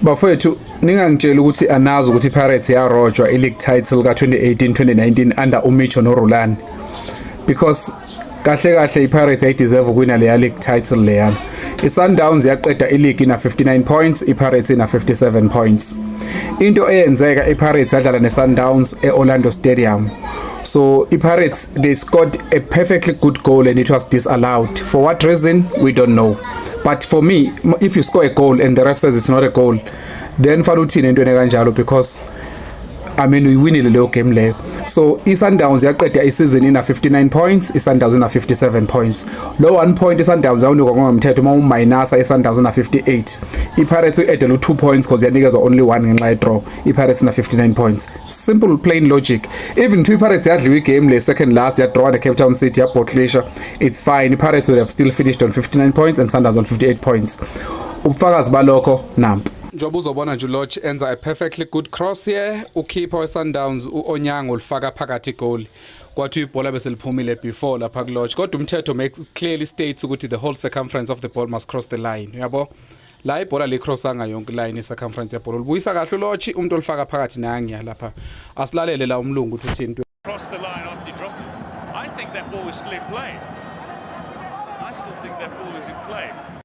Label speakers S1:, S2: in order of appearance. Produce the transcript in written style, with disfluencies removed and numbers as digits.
S1: Bafowethu ningangitshela ukuthi anazi ukuthi iPirates yarojwa ileague title ka-2018-2019 under uMicho noRulani because kahle kahle iPirates yayideserve ukuwina leya league title leyana. ISundowns yaqeda ileague ina 59 points, iPirates ina 57 points. Into eyenzeka iPirates yadlala neSundowns eOrlando Stadium. So iPirates, they scored a perfectly good goal and it was disallowed. For what reason? We don't know. But for me, if you score a goal and the ref says it's not a goal, then fanele uthini entweni kanjalo because I mean uyiwinile leyo game leyo. So iSundowns yaqeda isizini ina 59 points, iSundowns ina 57 points. Lo 1 point iSundowns awunikwa ngomthetho uma uminus iSundowns ina 58. iPirates uedela 2 points because yanikezwa only 1 ngenxa ye draw. iPirates ina 59 points. Simple plain logic. Even two iPirates yadliwa igame le second last ya draw the Cape Town City ya Bottlisha. It's fine. iPirates would have still finished on 59 points and Sundowns on 58 points. Ubufakazi balokho nampu. Njoba uzobona nje uLodge enza a perfectly good cross here, ukeeper weSundowns uOnyango ulifaka phakathi goal. Kwathi ibhola bese liphumile before lapha kuLodge. Kodwa umthetho makes clearly states ukuthi the whole circumference of the ball must cross the line. Uyabo? La ibhola licrossanga yonke line circumference yebhola. Ubuyisa kahle uLodge umuntu olifaka phakathi nangiya lapha. Asilalele la umlungu ukuthi uthini.
S2: Cross the line after he dropped it. I think that ball is still in play. I still think that ball is in play.